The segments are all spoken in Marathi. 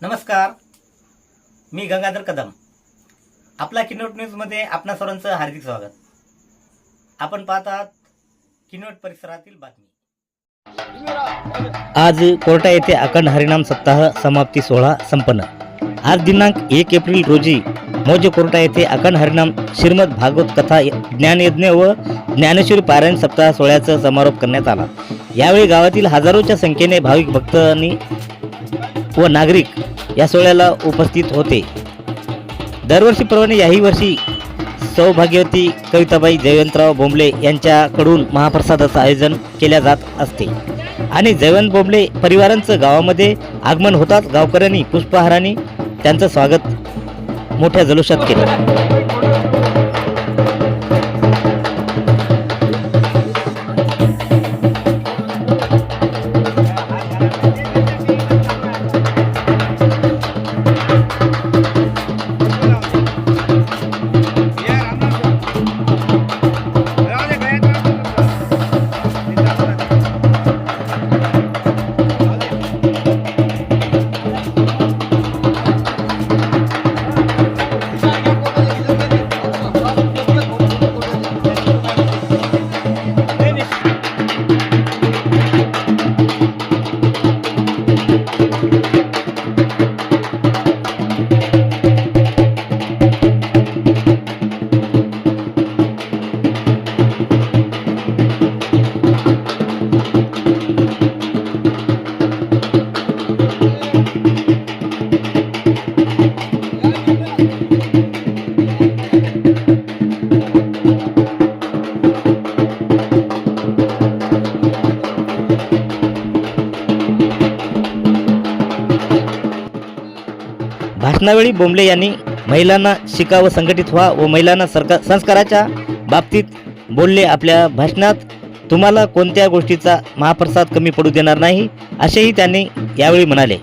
नमस्कार, मी गंगाधर कदम. आपला किनवट न्यूजमध्ये आपणा सर्वांचं हार्दिक स्वागत. आपण पाहत आहात किनवट परिसरातील बातमी. आज कोर्टा येथे अखंड हरिनाम सप्ताह समाप्ती सोहळा संपन्न. आज दिनांक 1 एप्रिल रोजी मौजे कोर्टा येथे अखंड हरिनाम श्रीमद भागवत कथा ज्ञानयज्ञ व ज्ञानेश्वरी पारायण सप्ताह सोहळ्याचा समारोप करण्यात आला. यावेळी गावातील हजारोच्या संख्येने भाविक भक्तांनी व नागरिक या सोहळ्याला उपस्थित होते. दरवर्षीप्रमाणे याही वर्षी सौभाग्यवती कविताबाई जयवंतराव बोंबले यांच्याकडून महाप्रसादाचं आयोजन केले जात असते आणि जयवंत बोंबले परिवारांचं गावामध्ये आगमन होताच गावकऱ्यांनी पुष्पहाराने त्यांचं स्वागत मोठ्या जल्लोषात केलं. भाषणावेळी बोंबले यांनी महिलांना शिका व संघटित व्हा व महिलांना संस्काराच्या बाबतीत बोलले. आपल्या भाषणात तुम्हाला कोणत्या गोष्टीचा महाप्रसाद कमी पडू देणार नाही असेही त्यांनी यावेळी म्हणाले.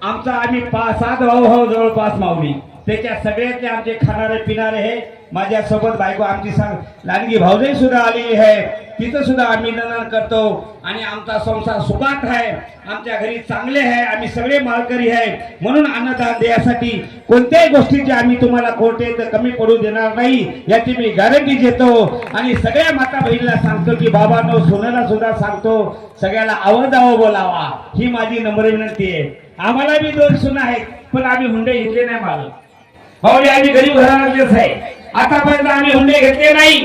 आमचा आम्ही 5-7 भाऊ जवळपास माऊली त्याच्या सगळ्यातले आमचे खाणारे पिणारे हे माझ्यासोबत बायको आमची लाडकी भाऊजाई सुद्धा आलेली आहे. तिथं सुद्धा आम्ही नमन करतो आणि आमचा संसार सुखात आहे. आमच्या घरी चांगले आहे. आम्ही सगळे मालकरी आहे. म्हणून अन्नदान देण्यासाठी कोणत्याही गोष्टीची आम्ही तुम्हाला कोर्टे कमी पडू देणार नाही याची मी गॅरंटी देतो. आणि सगळ्या माता बहिणीला सांगतो की बाबांनो सोनाला सुद्धा सांगतो सगळ्याला आवडावं बोलावा ही माझी नम्र विनंती आहे. आम्हाला बी 2 सुना आहेत पण आम्ही हुंडे घेतले नाही. मला भाऊ आम्ही गरीब घराण्यातलेच आहे. आतापर्यंत आम्ही हुंडे घेतले नाही.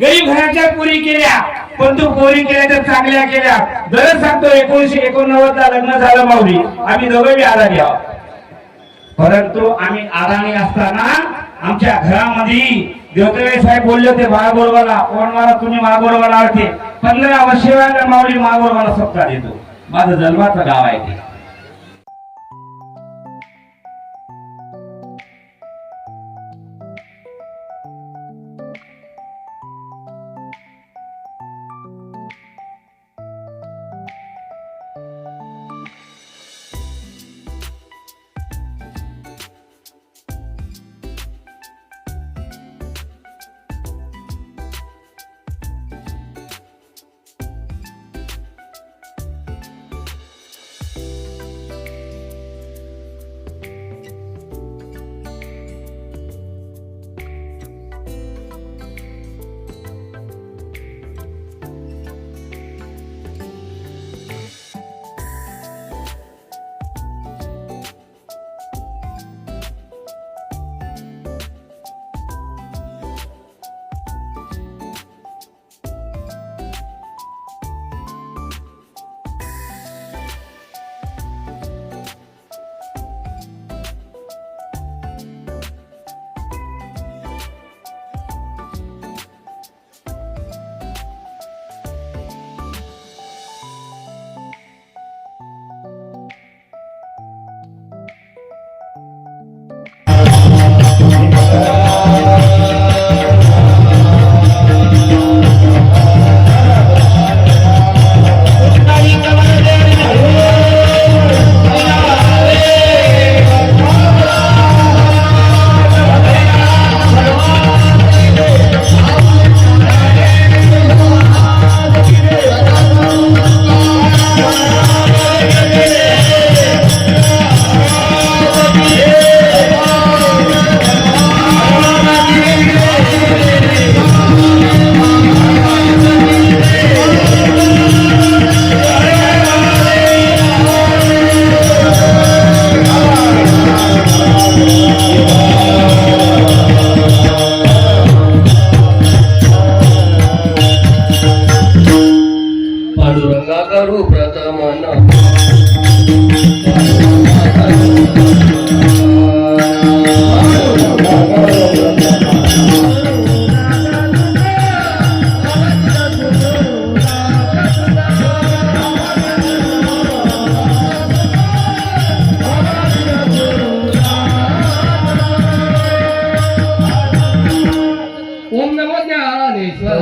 गरीब घराच्या पोरी केल्या पण तू पोरी केल्या तर चांगल्या केल्या. दरच सांगतो 1989 ला लग्न झालं माऊली आम्ही दोघे आजारी आहोत. परंतु आम्ही आराणी असताना आमच्या घरामध्ये देवतळे साहेब बोलले होते महागोरवाला कोण मला तुम्ही महागोरवाला होते 15 वर्षाला माऊली महागोरवाला सप्ताह देतो. माझं जन्माचं गाव आहे ते. ओम नमो ज्ञानेश्वर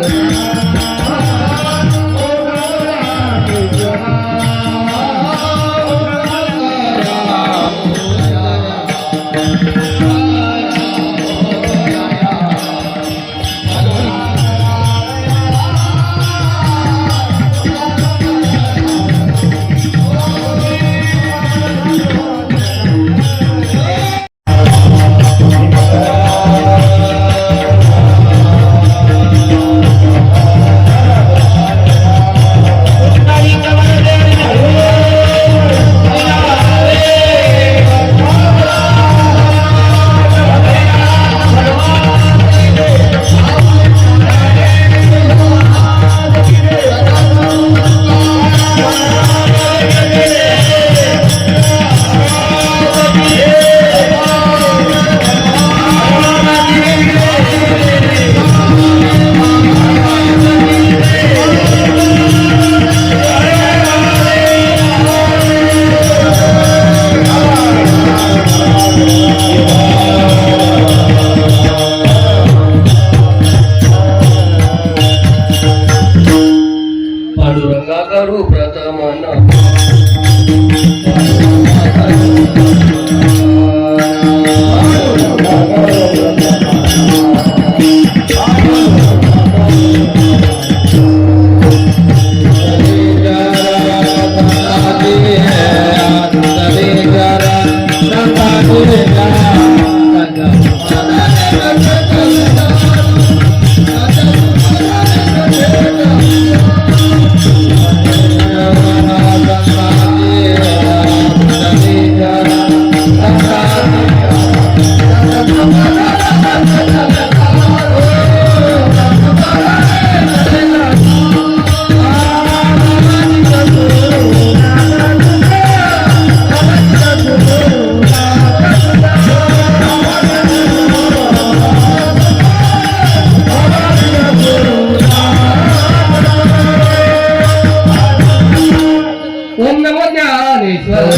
पांडुरंगा करू प्रथमन ओम नमो ज्ञानेश्वर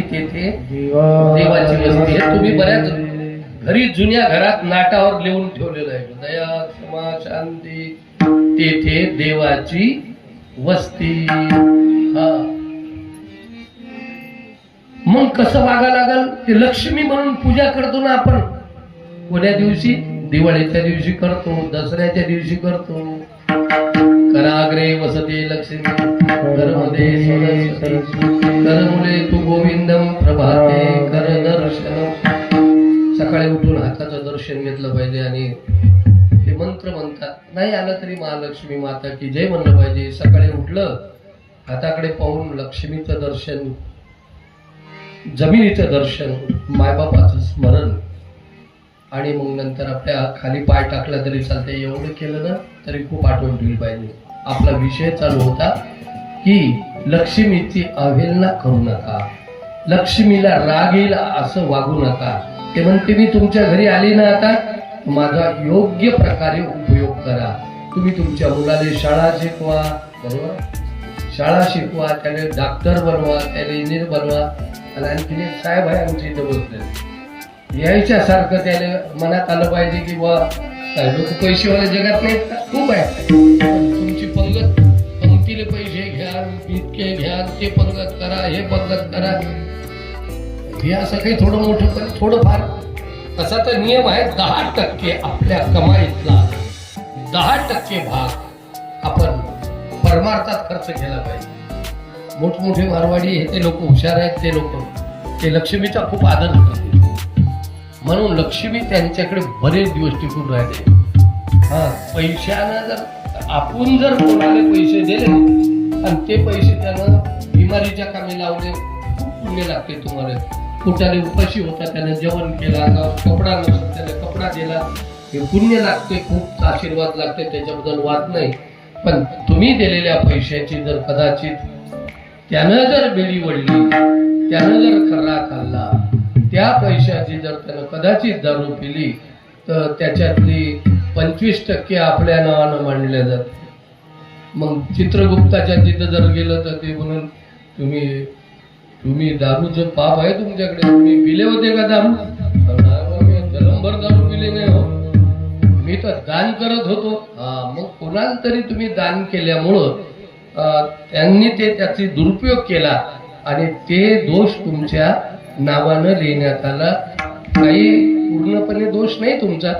तेथे देवाची वस्ती आहे. तुम्ही बऱ्याच घरी जुन्या घरात नाटावर लिहून ठेवलेलं आहे दया क्षमा शांती तेथे देवाची वस्ती. हा मग कसं वागा लागल ते लक्ष्मी म्हणून पूजा करतो ना आपण. कोण्या दिवशी? दिवाळीच्या दिवशी करतो, दसऱ्याच्या दिवशी करतो. कराग्रे वसते लक्ष्मी करमध्ये कर मुले तू गोविंदम प्रभाते कर दर्शन. सकाळी उठून हाताचं दर्शन घेतलं पाहिजे आणि ते मंत्र म्हणतात. नाही आलं तरी महालक्ष्मी माता की जय म्हणलं पाहिजे. सकाळी उठलं हाताकडे पाहून लक्ष्मीचं दर्शन, जमिनीचं दर्शन, मायबापाचं स्मरण आणि मग नंतर आपल्या खाली पाय टाकला तरी चालते. एवढं केलं ना तरी खूप आठवण ठेवली पाहिजे. आपला विषय चालू होता की लक्ष्मीची अवहेलना करू नका, लक्ष्मीला राग येईल असं वागू नका. ते म्हणते मी तुमच्या घरी आली ना आता माझा योग्य प्रकारे उपयोग करा. तुम्ही तुमच्या मुलाला शाळा शिकवा, बरोबर, शाळा शिकवा, त्याने डॉक्टर बनवा, त्याने इंजिनियर बनवा. आणि आणखी एक साहेब आहे आमच्या इथं बसले, यायच्यासारखं त्याने मनात आलं पाहिजे की बा काही लोक पैसेवाले जगात नाहीत का? खूप आहे. तुमची पंगत, पंक्तीले पैसे घ्या, इतके घ्या, ते पंगत करा, हे पंगत करा, हे असं काही थोडं मोठं पण थोडंफार. तसा तर नियम आहे 10% आपल्या कमाईतला 10% भाग आपण परमार्थात खर्च केला पाहिजे. मोठमोठे मारवाडी हे ते लोक हुशार आहेत, ते लोक ते लक्ष्मीचा खूप आदर करतात. म्हणून लक्ष्मी त्यांच्याकडे बरेच दिवस टिकून राहिले. हा, पैशानं जर आपण जर कोणाला पैसे दिले आणि ते पैसे त्यानं बिमारीच्या कामी लावले, खूप पुण्य लागते तुम्हाला. कुठल्याने उपाशी होता त्याने जेवण केला, कपडा नसतो त्याने कपडा दिला, हे पुण्य लागते, खूप आशीर्वाद लागते, त्याच्याबद्दल वाद नाही. पण तुम्ही दिलेल्या पैशाची जर कदाचित त्यानं जर बेडी वळली, त्यानं जर खर्रा खाल्ला, त्या पैशाची जर त्यानं कदाचित दारू पिली, तर त्याच्यातली 25% आपल्या नावानं मांडल्या जाते. मग चित्रगुप्ताच्या तिथं जर गेलं तर ते म्हणून तुम्ही दारूचं पाप आहे तुमच्याकडे, तुम्ही पिले होते का दारू? मी जलमभर दारू पिले नाही हो, मी तर दान करत होतो. मग कोणाला तरी तुम्ही दान केल्यामुळं त्यांनी त्याचा दुरुपयोग केला आणि ते दोष तुमच्या नावानं लिहिण्यात आला. काही पूर्णपणे दोष नाही तुमचा,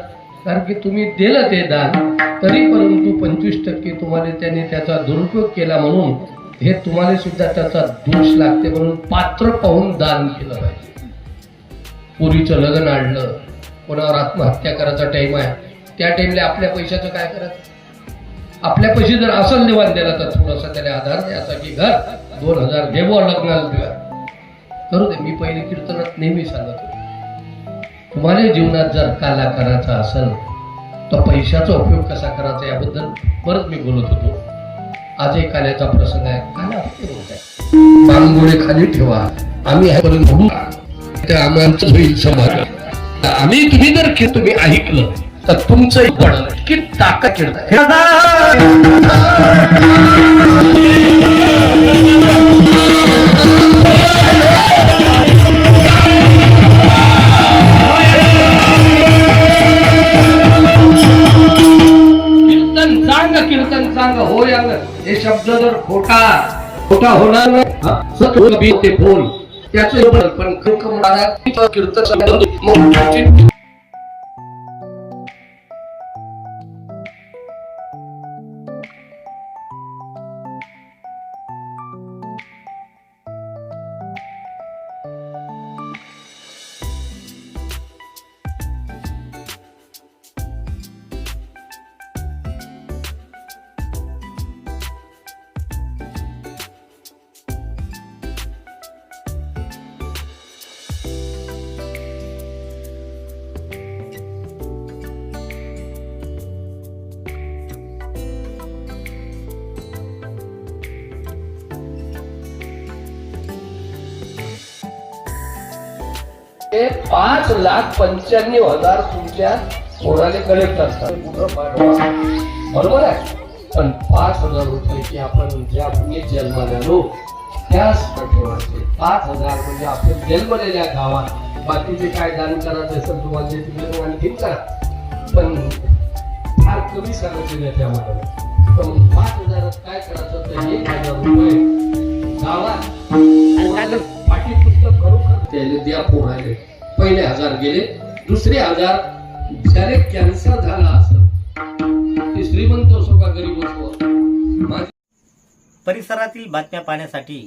कारण की तुम्ही दिलं ते दान, तरी परंतु 25% तुम्हाला त्यांनी त्याचा दुरुपयोग केला म्हणून हे तुम्हाला सुद्धा त्याचा दोष लागते. म्हणून पात्र पाहून दान केलं पाहिजे. पोरीचं लग्न आणलं, कोणावर आत्महत्या करायचा टाइम आहे, त्या टाइमला आपल्या पैशाचं काय करायचं? आपल्या पैसे जर असल देवाण दिला तर थोडासा त्याला आधार द्यायचा की घर 2000 देवो लग्नाला दिवा करू दे. मी पहिले कीर्तनात नेहमी सांगतो, तुम्हाला जीवनात जर काला करायचा असेल तर पैशाचा उपयोग कसा करायचा याबद्दल परत मी बोलत होतो. आज एक काल्याचा प्रसंग आहे. काला उपयोग आहे, बांगोळे खाली ठेवा, आम्ही आमचं होईल समाज. आम्ही तुम्ही जर तुम्ही ऐकलं तर तुमचं पडलं की ताकद खेळता. कीर्तन सांग हो यांग, हे शब्द जर खोटा होणार नाही ते बोल त्याचं पण कीर्तन ते 5,95,000 तुमच्या कोणाला कलेक्ट असतात, बरोबर आहे. पण 5,000 रुपये की आपण ज्या पुणे जन्माला आलो त्याच ठेवायचे. 5,000 म्हणजे आपण जन्मलेल्या गावात. बाकीचे काय दान करायचं असेल तुम्हाला जे तिकडे आणखी करा, पण फार कमी सांगायचे नाही त्यामध्ये. पण 5,000 काय करायचं तर 1,000 रुपये गावात पाठी पुस्तक खरोखर त्याला द्या पोराले. पहिले 1,000 गेले, दुसरे 1,000 ज्याने कॅन्सर झाला असेल, ते श्रीमंत असो का गरीब असो. परिसरातील बातम्या पाहण्यासाठी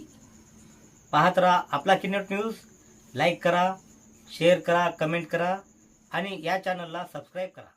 पाहत राहा आपला किनवट न्यूज. लाईक करा, शेअर करा, कमेंट करा आणि या चॅनलला सबस्क्राईब करा.